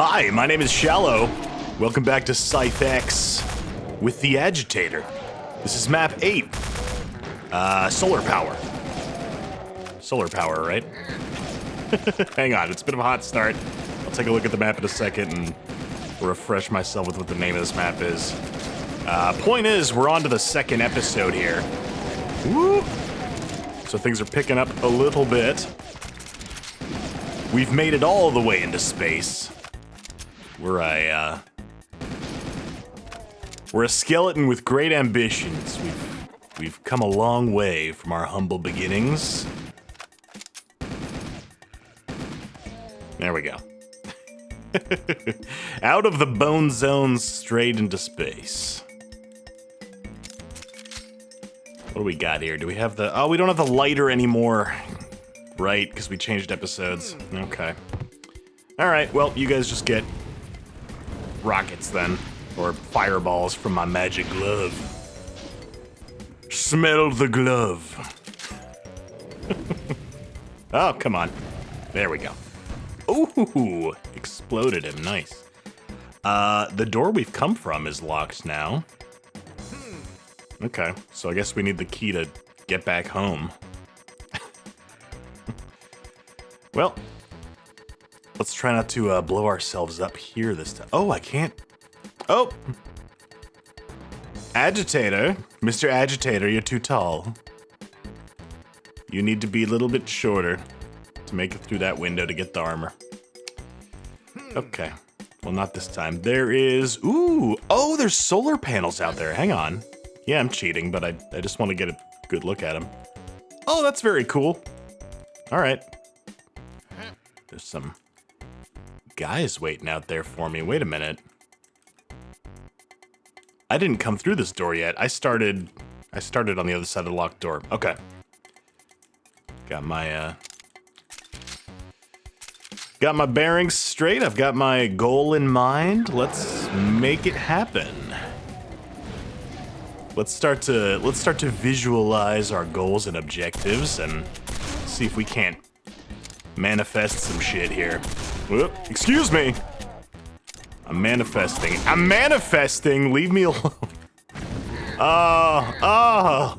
Hi, my name is Shallow. Welcome back to Scythe X with the Agitator. This is map 8. Solar power. Solar power, right? Hang on, it's a bit of a hot start. I'll take a look at the map in a second and refresh myself with what the name of this map is. Point is, we're on to the second episode here. Woo! So things are picking up a little bit. We've made it all the way into space. We're a skeleton with great ambitions. We've come a long way from our humble beginnings. There we go. Out of the bone zone, straight into space. What do we got here? Do we have the... Oh, we don't have the lighter anymore. Right, because we changed episodes. Okay. Alright, well, you guys just get rockets then. Or fireballs from my magic glove. Smell the glove. Oh, come on. There we go. Ooh, exploded him. Nice. The door we've come from is locked now. Okay, so I guess we need the key to get back home. Well, let's try not to blow ourselves up here this time. Oh, I can't. Oh! Agitator. Mr. Agitator, you're too tall. You need to be a little bit shorter to make it through that window to get the armor. Okay. Well, not this time. There is... Ooh! Oh, there's solar panels out there. Hang on. Yeah, I'm cheating, but I just want to get a good look at them. Oh, that's very cool. All right. There's some guys waiting out there for me. Wait a minute. I didn't come through this door yet. I started on the other side of the locked door. Okay. Got my bearings straight. I've got my goal in mind. Let's make it happen. Let's start to visualize our goals and objectives and see if we can't manifest some shit here. Whoop, excuse me. I'm manifesting. Leave me alone. Oh.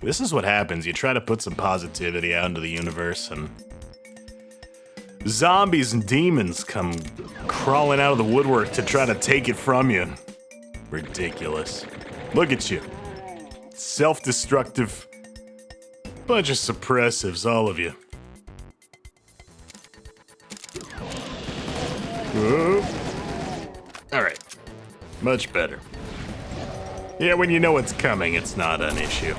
This is what happens. You try to put some positivity out into the universe and zombies and demons come crawling out of the woodwork to try to take it from you. Ridiculous. Look at you. Self-destructive. Bunch of suppressives, all of you. Alright. Much better. Yeah, when you know what's coming, it's not an issue.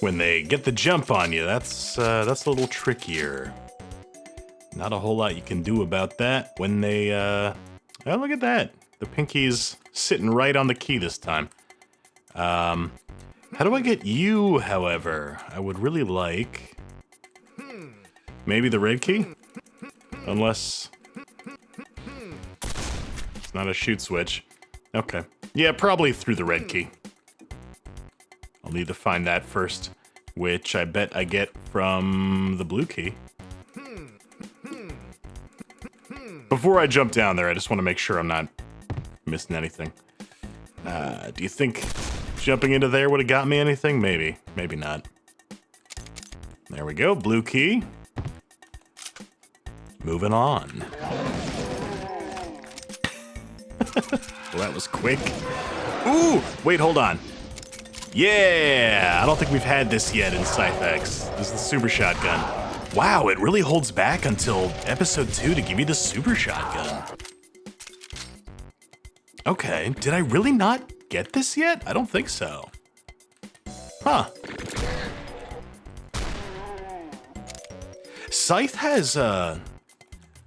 When they get the jump on you, that's a little trickier. Not a whole lot you can do about that when they, oh, look at that. The pinky's sitting right on the key this time. How do I get you, however? I would really like... Maybe the red key? Unless... It's not a shoot switch. Okay. Yeah, probably through the red key. I'll need to find that first, which I bet I get from the blue key. Before I jump down there, I just want to make sure I'm not missing anything. Do you think jumping into there would have got me anything? Maybe. Maybe not. There we go. Blue key. Moving on. Well, that was quick. Ooh! Wait, hold on. Yeah! I don't think we've had this yet in Scythe X. This is the super shotgun. Wow, it really holds back until episode 2 to give you the super shotgun. Okay, did I really not get this yet? I don't think so. Huh. Scythe has,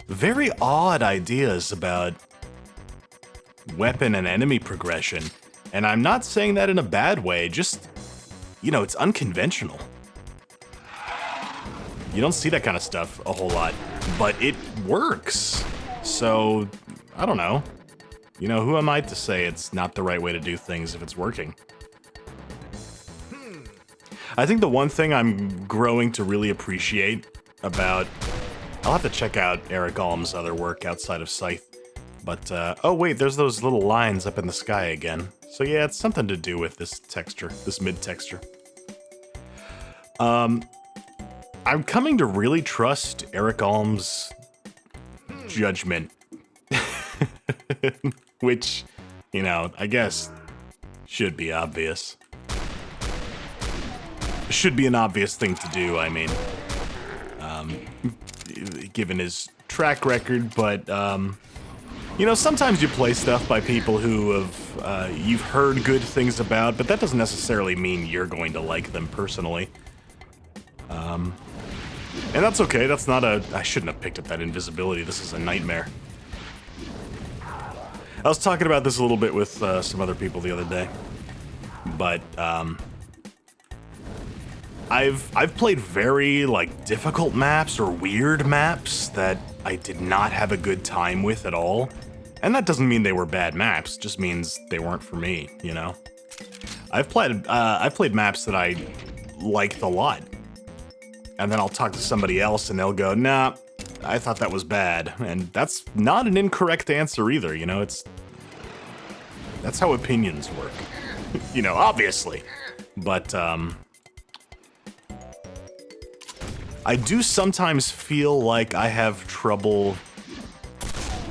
very odd ideas about weapon and enemy progression. And I'm not saying that in a bad way, just, you know, it's unconventional. You don't see that kind of stuff a whole lot, but it works. So, I don't know. You know, who am I to say it's not the right way to do things if it's working? I think the one thing I'm growing to really appreciate about... I'll have to check out Eric Alm's other work outside of Scythe. But, oh wait, there's those little lines up in the sky again. So yeah, it's something to do with this texture, this mid-texture. I'm coming to really trust Eric Alm's judgment. Which, you know, I guess should be obvious. Should be an obvious thing to do, I mean. Given his track record, but, you know, sometimes you play stuff by people who have, you've heard good things about, but that doesn't necessarily mean you're going to like them personally. And that's okay, that's not a... I shouldn't have picked up that invisibility, this is a nightmare. I was talking about this a little bit with some other people the other day, but, I've played very, like, difficult maps or weird maps that I did not have a good time with at all. And that doesn't mean they were bad maps, it just means they weren't for me, you know? I've played maps that I liked a lot. And then I'll talk to somebody else and they'll go, nah, I thought that was bad. And that's not an incorrect answer either, you know, that's how opinions work. You know, obviously. But, I do sometimes feel like I have trouble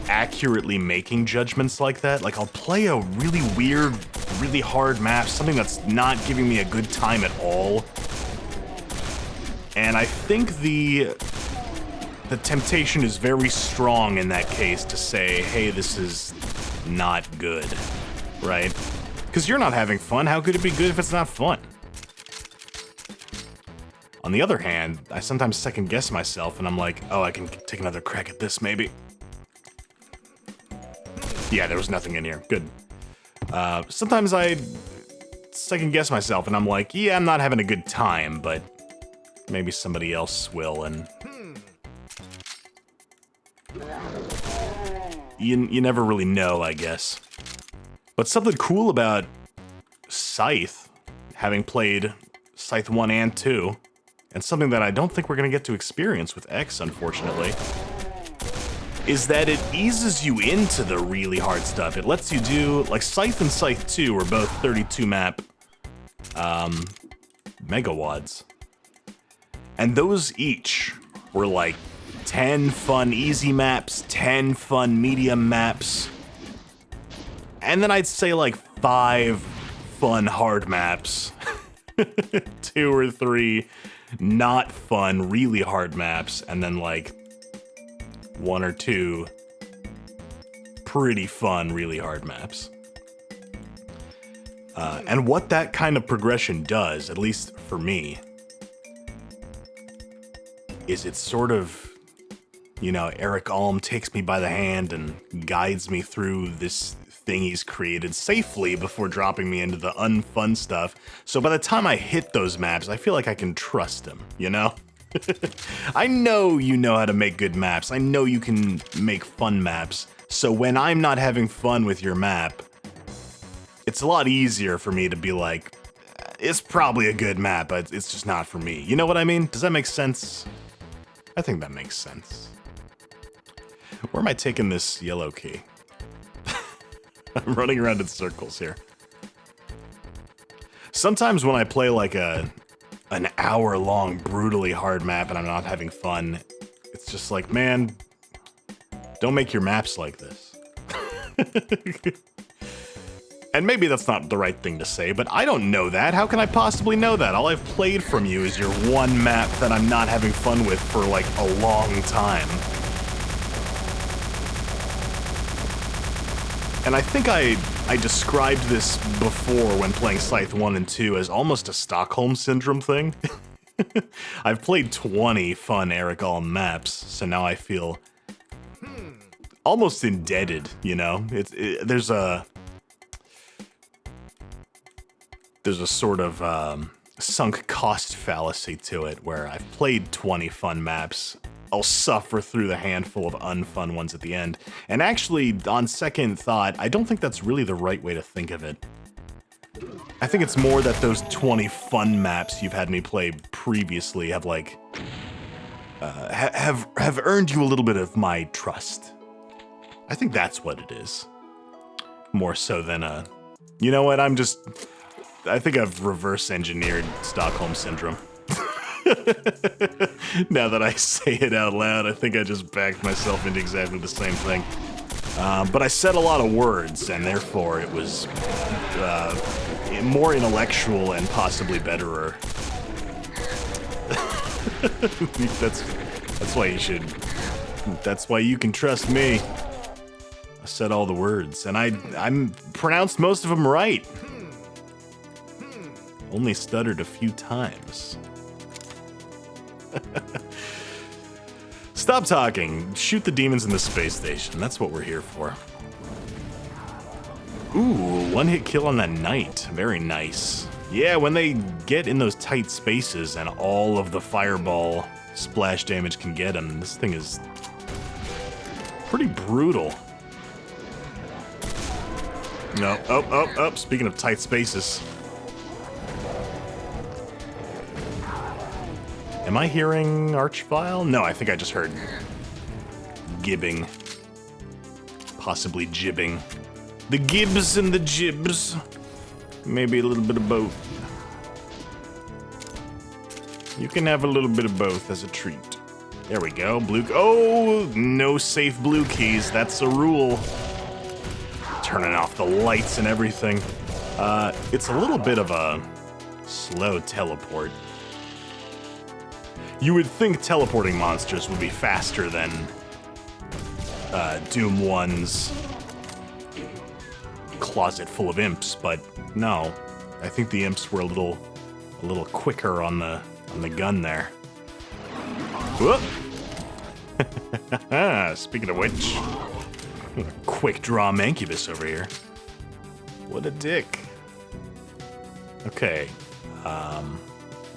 accurately making judgments like that. Like, I'll play a really weird, really hard map, something that's not giving me a good time at all. And I think the temptation is very strong in that case to say, hey, this is not good, right? Because you're not having fun, how could it be good if it's not fun? On the other hand, I sometimes second guess myself and I'm like, oh, I can take another crack at this maybe. Yeah, there was nothing in here, good. Sometimes I second guess myself and I'm like, yeah, I'm not having a good time, but maybe somebody else will, and you never really know, I guess. But something cool about Scythe, having played Scythe 1 and 2, and something that I don't think we're going to get to experience with X, unfortunately, is that it eases you into the really hard stuff. It lets you do, like, Scythe and Scythe 2 were both 32 map megawads. And those each were like 10 fun easy maps, 10 fun medium maps, and then I'd say like 5 fun hard maps, 2 or 3 not fun, really hard maps, and then like 1 or 2 pretty fun, really hard maps. And what that kind of progression does, at least for me, is it sort of, you know, Eric Alm takes me by the hand and guides me through this thing he's created safely before dropping me into the unfun stuff. So by the time I hit those maps, I feel like I can trust him, you know? I know you know how to make good maps. I know you can make fun maps. So when I'm not having fun with your map, it's a lot easier for me to be like, it's probably a good map, but it's just not for me. You know what I mean? Does that make sense? I think that makes sense. Where am I taking this yellow key? I'm running around in circles here. Sometimes when I play like an hour-long, brutally hard map and I'm not having fun, it's just like, man, don't make your maps like this. And maybe that's not the right thing to say, but I don't know that. How can I possibly know that? All I've played from you is your one map that I'm not having fun with for like a long time. And I think I described this before when playing Scythe 1 and 2 as almost a Stockholm Syndrome thing. I've played 20 fun Eric Alm maps, so now I feel almost indebted, you know? There's a sort of sunk cost fallacy to it, where I've played 20 fun maps, I'll suffer through the handful of unfun ones at the end. And actually, on second thought, I don't think that's really the right way to think of it. I think it's more that those 20 fun maps you've had me play previously have like have earned you a little bit of my trust. I think that's what it is. More so than you know what? I think I've reverse engineered Stockholm Syndrome. Now that I say it out loud, I think I just backed myself into exactly the same thing. But I said a lot of words, and therefore it was more intellectual and possibly betterer. That's why you should. That's why you can trust me. I said all the words, and I'm pronounced most of them right. Only stuttered a few times. Stop talking. Shoot the demons in the space station. That's what we're here for. Ooh, one-hit kill on that knight. Very nice. Yeah, when they get in those tight spaces and all of the fireball splash damage can get them, this thing is pretty brutal. No. Oh. Speaking of tight spaces. Am I hearing Archvile? No, I think I just heard gibbing. Possibly jibbing. The gibs and the jibs. Maybe a little bit of both. You can have a little bit of both as a treat. There we go. Blue. Oh, no safe blue keys. That's a rule. Turning off the lights and everything. It's a little bit of a slow teleport. You would think teleporting monsters would be faster than Doom 1's closet full of imps, but no. I think the imps were a little quicker on the gun there. Whoop! Speaking of which, quick draw Mancubus over here. What a dick. Okay.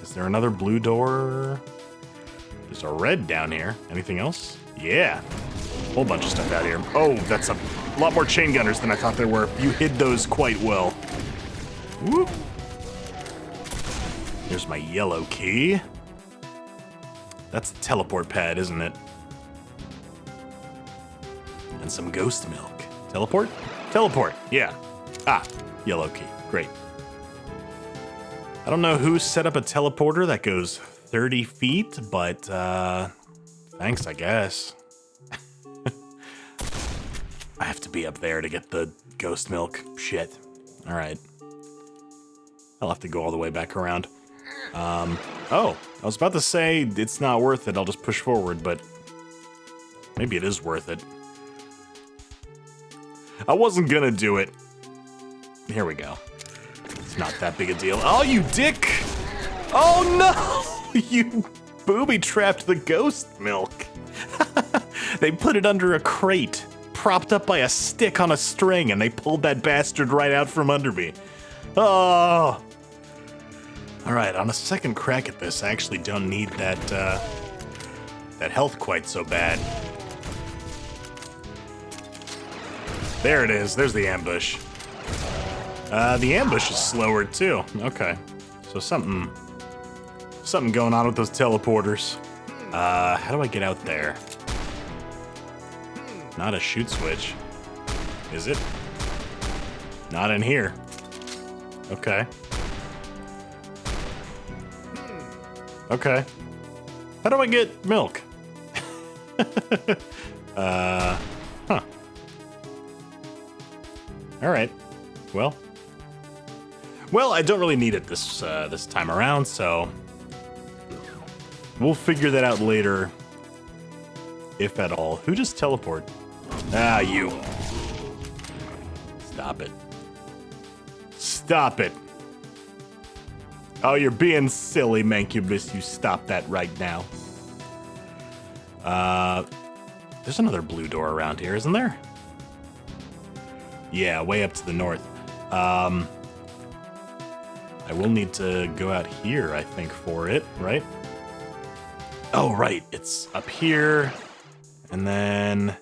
Is there another blue door? There's a red down here. Anything else? Yeah. Whole bunch of stuff out here. Oh, that's a lot more chain gunners than I thought there were. You hid those quite well. Whoop. Here's my yellow key. That's the teleport pad, isn't it? And some ghost milk. Teleport? Teleport, yeah. Ah, yellow key, great. I don't know who set up a teleporter that goes 30 feet, but thanks, I guess. I have to be up there to get the ghost milk. Shit. All right. I'll have to go all the way back around. Oh, I was about to say it's not worth it. I'll just push forward, but maybe it is worth it. I wasn't gonna do it. Here we go. It's not that big a deal. Oh, you dick! Oh no! You booby-trapped the ghost milk. They put it under a crate, propped up by a stick on a string, and they pulled that bastard right out from under me. Oh! Alright, on a second crack at this, I actually don't need that health quite so bad. There it is, there's the ambush. The ambush is slower too. Okay, so something going on with those teleporters. How do I get out there? Not a shoot switch. Is it? Not in here. Okay. Okay. How do I get milk? Huh. Alright. Well, I don't really need it this time around, so we'll figure that out later, if at all. Who just teleported? Ah, you. Stop it. Stop it. Oh, you're being silly, Mancubus. You stop that right now. There's another blue door around here, isn't there? Yeah, way up to the north. I will need to go out here, I think, for it, right? Oh, right. It's up here. And then...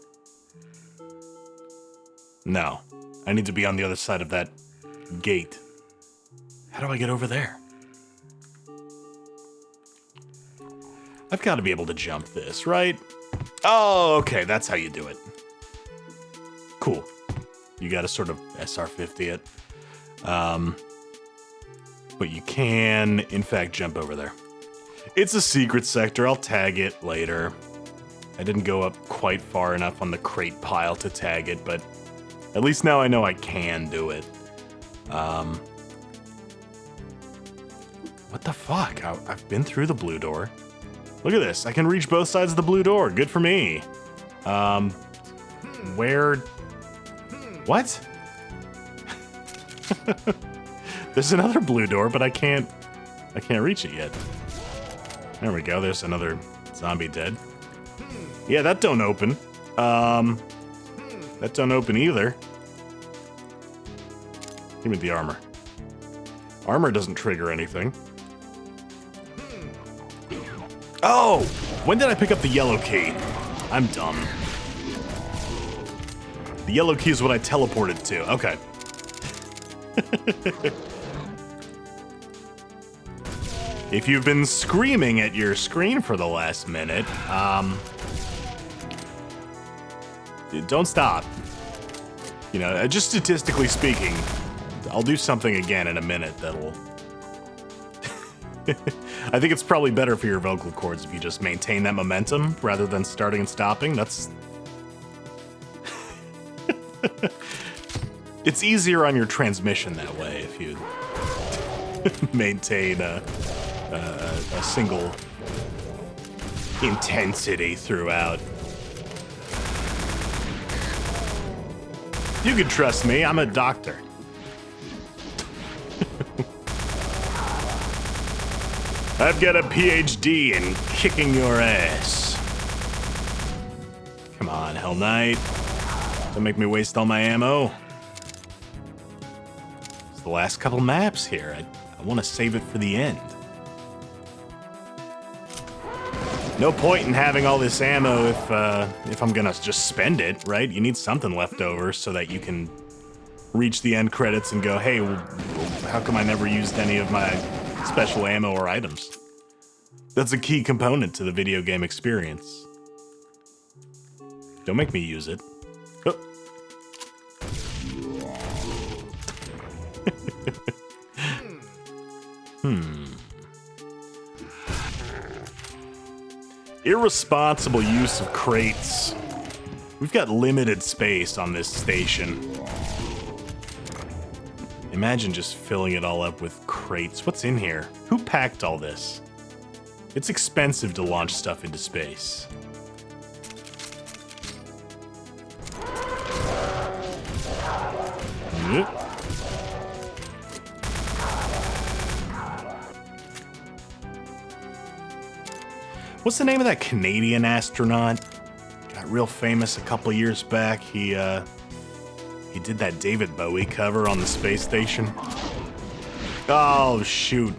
No. I need to be on the other side of that gate. How do I get over there? I've got to be able to jump this, right? Oh, okay, that's how you do it. Cool. You got to sort of SR50 it. But you can, in fact, jump over there. It's a secret sector. I'll tag it later. I didn't go up quite far enough on the crate pile to tag it, but at least now I know I can do it. What the fuck? I've been through the blue door. Look at this. I can reach both sides of the blue door. Good for me. Where? What? There's another blue door, but I can't reach it yet. There we go. There's another zombie dead. Yeah, that don't open. That don't open either. Give me the armor. Armor doesn't trigger anything. Oh! When did I pick up the yellow key? I'm dumb. The yellow key is what I teleported to. Okay. If you've been screaming at your screen for the last minute, don't stop. You know, just statistically speaking, I'll do something again in a minute that'll... I think it's probably better for your vocal cords if you just maintain that momentum rather than starting and stopping. That's... It's easier on your transmission that way if you maintain a single intensity throughout. You can trust me, I'm a doctor. I've got a PhD in kicking your ass. Come on, Hell Knight. Don't make me waste all my ammo. It's the last couple maps here. I want to save it for the end. No point in having all this ammo if I'm gonna just spend it, right? You need something left over so that you can reach the end credits and go, hey, how come I never used any of my special ammo or items? That's a key component to the video game experience. Don't make me use it. Oh. Irresponsible use of crates. We've got limited space on this station. Imagine just filling it all up with crates. What's in here? Who packed all this? It's expensive to launch stuff into space. Yep. What's the name of that Canadian astronaut? Got real famous a couple years back. He did that David Bowie cover on the space station. Oh, shoot.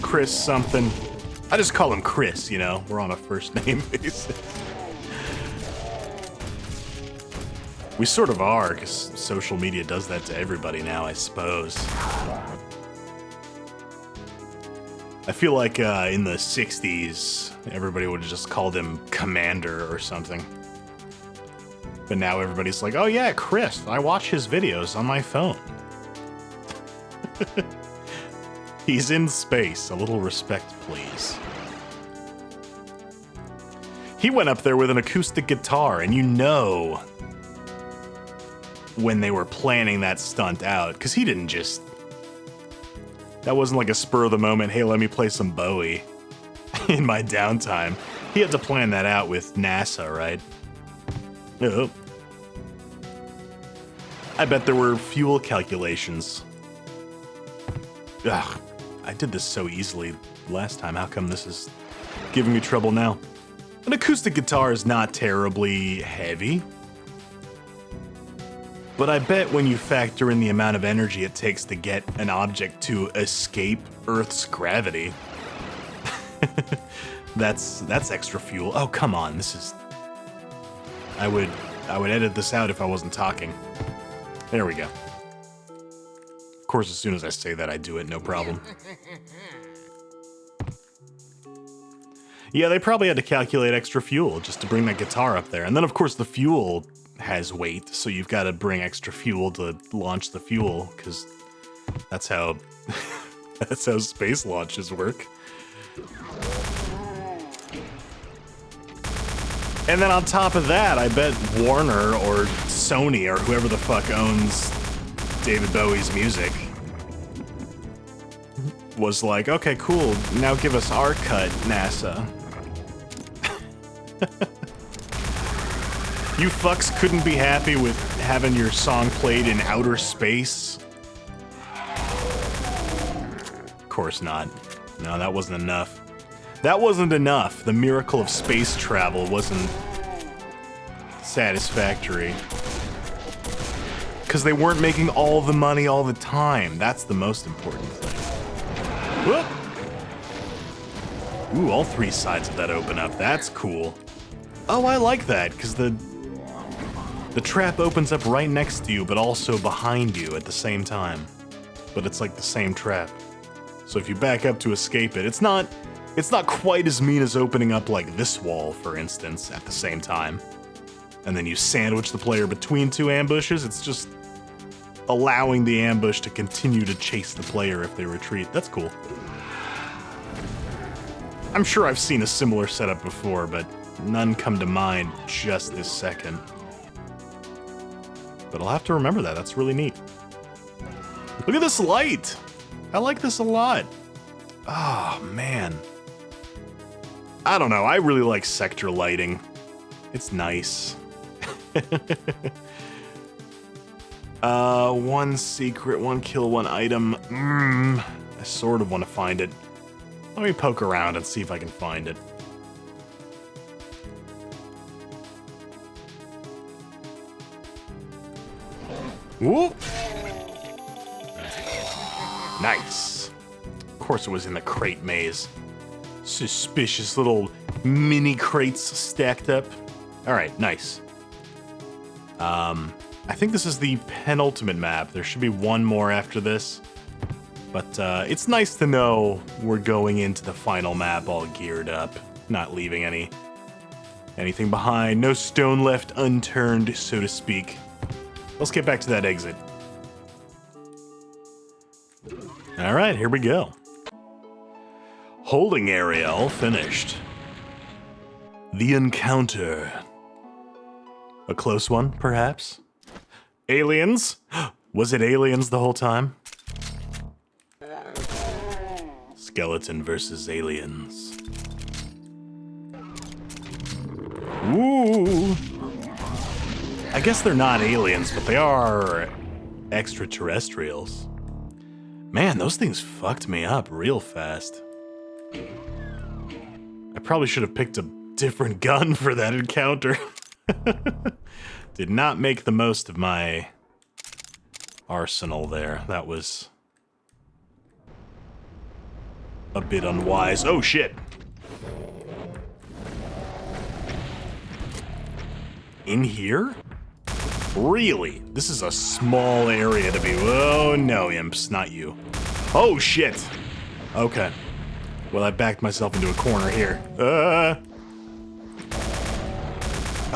Chris something. I just call him Chris, you know. We're on a first name basis. We sort of are, because social media does that to everybody now, I suppose. I feel like in the 60s, everybody would have just called him Commander or something. But now everybody's like, oh yeah, Chris, I watch his videos on my phone. He's in space. A little respect, please. He went up there with an acoustic guitar, and you know when they were planning that stunt out, because he didn't just... That wasn't like a spur of the moment, hey, let me play some Bowie in my downtime. He had to plan that out with NASA, right? Oh. I bet there were fuel calculations. Ugh, I did this so easily last time. How come this is giving me trouble now? An acoustic guitar is not terribly heavy. But I bet when you factor in the amount of energy it takes to get an object to escape Earth's gravity, that's extra fuel. Oh, come on, this is... I would edit this out if I wasn't talking. There we go. course, as soon as I say that, I do it, no problem. Yeah, they probably had to calculate extra fuel just to bring that guitar up there. And then, of course, the fuel has weight, so you've got to bring extra fuel to launch the fuel, because that's how that's how space launches work. And then on top of that, I bet Warner or Sony or whoever the fuck owns David Bowie's music was like, okay, cool, now give us our cut, NASA. You fucks couldn't be happy with having your song played in outer space? Of course not. No, that wasn't enough. That wasn't enough. The miracle of space travel wasn't satisfactory. Because they weren't making all the money all the time. That's the most important thing. Whoop! Ooh, all three sides of that open up. That's cool. Oh, I like that, because the trap opens up right next to you, but also behind you at the same time. But it's like the same trap. So if you back up to escape it, it's not quite as mean as opening up like this wall, for instance, at the same time. And then you sandwich the player between two ambushes. It's just allowing the ambush to continue to chase the player if they retreat. That's cool. I'm sure I've seen a similar setup before, but none come to mind just this second. But I'll have to remember that. That's really neat. Look at this light! I like this a lot. Oh, man. I don't know. I really like sector lighting. It's nice. One secret, one kill, one item. I sort of want to find it. Let me poke around and see if I can find it. Whoop! Nice. Of course it was in the crate maze. Suspicious little mini crates stacked up. Alright, nice. I think this is the penultimate map. There should be one more after this. But it's nice to know we're going into the final map all geared up. Not leaving anything behind. No stone left unturned, so to speak. Let's get back to that exit. Alright, here we go. Holding area all finished. The encounter. A close one, perhaps? Aliens? Was it aliens the whole time? Skeleton versus aliens. Ooh! I guess they're not aliens, but they are extraterrestrials. Man, those things fucked me up real fast. I probably should have picked a different gun for that encounter. Did not make the most of my arsenal there. That was a bit unwise. Oh shit! In here? Really? This is a small area to be. Oh no, imps, not you. Oh shit! Okay. Well, I backed myself into a corner here. Oh,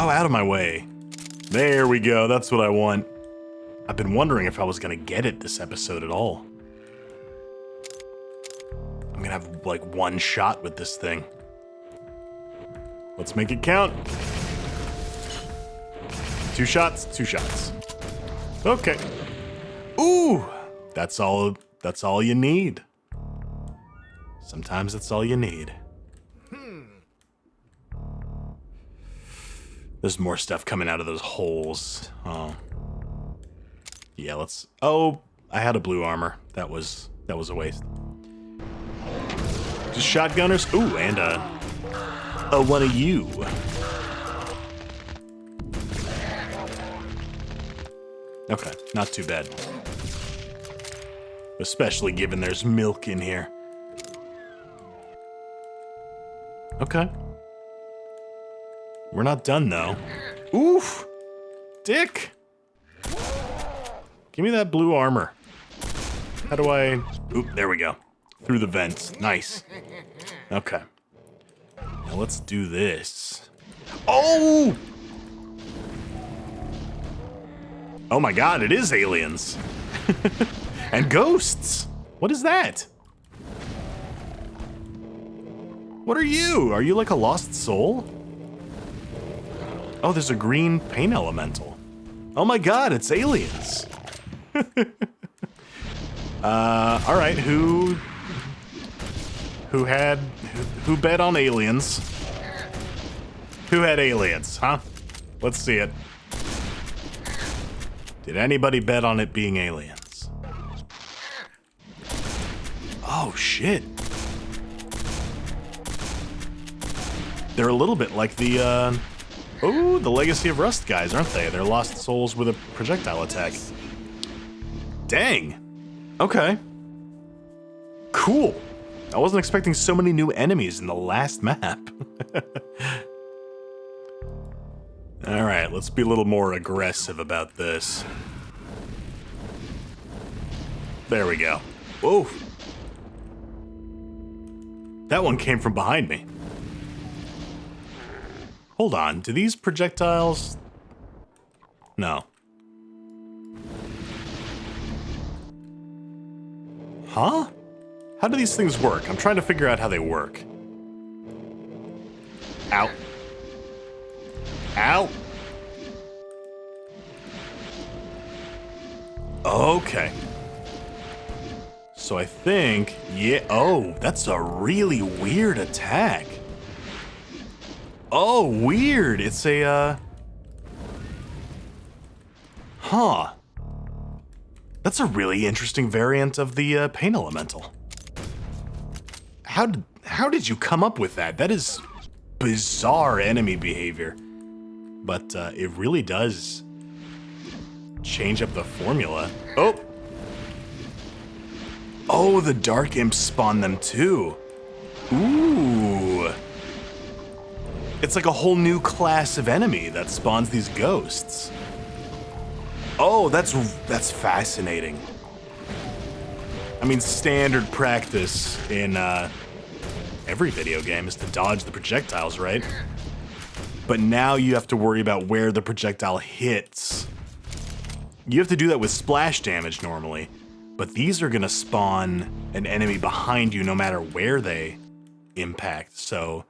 out of my way. There we go, that's what I want. I've been wondering if I was gonna get it this episode at all. I'm gonna have, like, one shot with this thing. Let's make it count. 2 shots, 2 shots. Okay. Ooh! That's all you need. Sometimes that's all you need. There's more stuff coming out of those holes. Oh. Yeah, let's... Oh, I had a blue armor. That was a waste. Just shotgunners? Ooh, and one of you. Okay, not too bad. Especially given there's milk in here. Okay. We're not done, though. Oof! Dick! Give me that blue armor. How do I... Oop, there we go. Through the vents. Nice. Okay. Now let's do this. Oh! Oh my god, it is aliens. And ghosts. What is that? What are you? Are you like a lost soul? Oh, there's a green paint elemental. Oh my god, it's aliens. All right, who bet on aliens? Who had aliens, huh? Let's see it. Did anybody bet on it being aliens? Oh, shit. They're a little bit like the Legacy of Rust guys, aren't they? They're lost souls with a projectile attack. Dang. Okay. Cool. I wasn't expecting so many new enemies in the last map. All right, let's be a little more aggressive about this. There we go. Whoa. That one came from behind me. Hold on, do these projectiles... No. Huh? How do these things work? I'm trying to figure out how they work. Ow. Ow. Okay. So I think, yeah, oh, that's a really weird attack. Oh, weird. It's a, huh. That's a really interesting variant of the pain elemental. How did you come up with that? That is bizarre enemy behavior. But it really does change up the formula. Oh! Oh, the Dark Imps spawn them too. Ooh. It's like a whole new class of enemy that spawns these ghosts. Oh, that's fascinating. I mean, standard practice in every video game is to dodge the projectiles, right? But now you have to worry about where the projectile hits. You have to do that with splash damage normally, but these are gonna spawn an enemy behind you no matter where they impact. So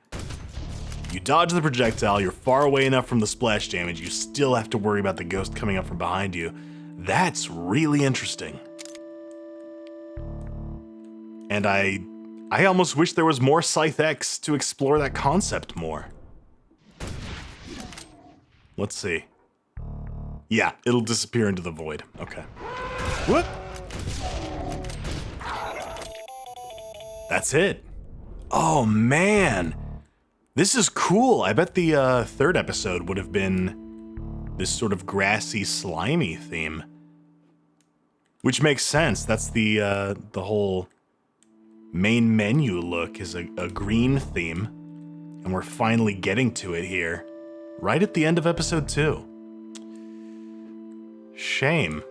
you dodge the projectile, you're far away enough from the splash damage, you still have to worry about the ghost coming up from behind you. That's really interesting. And I almost wish there was more Scythe X to explore that concept more. Let's see. Yeah, it'll disappear into the void. Okay. What? That's it. Oh, man. This is cool. I bet the third episode would have been this sort of grassy, slimy theme. Which makes sense. That's the whole main menu look is a green theme. And we're finally getting to it here. Right at the end of episode 2. Shame.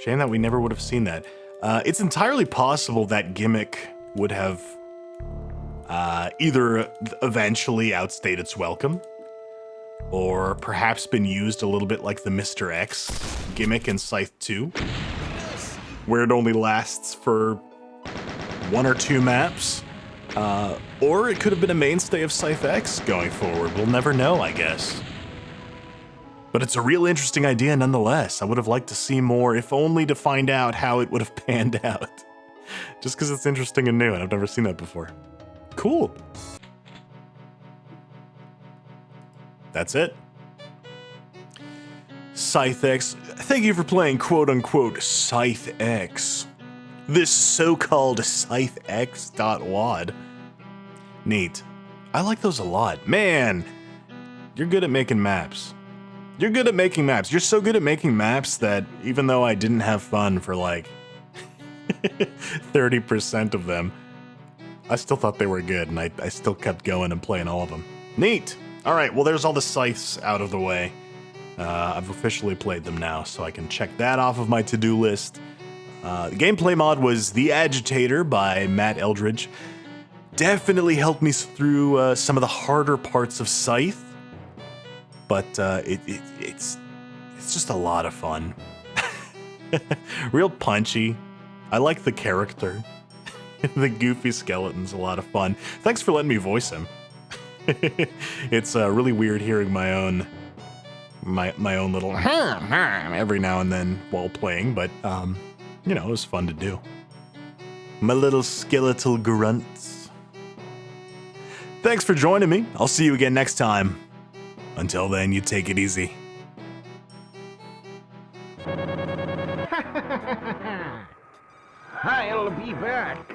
Shame that we never would have seen that. It's entirely possible that gimmick would have either eventually outstayed its welcome, or perhaps been used a little bit like the Mr. X gimmick in Scythe 2, where it only lasts for 1 or 2 maps. Or it could have been a mainstay of Scythe X going forward. We'll never know, I guess. But it's a real interesting idea nonetheless. I would have liked to see more, if only to find out how it would have panned out. Just because it's interesting and new, and I've never seen that before. Cool. That's it. Scythe X. Thank you for playing quote-unquote Scythe X. This so-called Scythe X.wad. Neat. I like those a lot. Man, you're good at making maps. You're good at making maps. You're so good at making maps that even though I didn't have fun for like 30% of them, I still thought they were good, and I still kept going and playing all of them. Neat. All right, well, there's all the scythes out of the way. I've officially played them now, so I can check that off of my to-do list. The gameplay mod was The Agitator by Matt Eldridge. Definitely helped me through some of the harder parts of Scythe, but it's just a lot of fun. Real punchy. I like the character. The goofy skeleton's a lot of fun. Thanks for letting me voice him. It's really weird hearing my own little every now and then while playing, but you know, it was fun to do. My little skeletal grunts. Thanks for joining me. I'll see you again next time. Until then, you take it easy. I'll be back.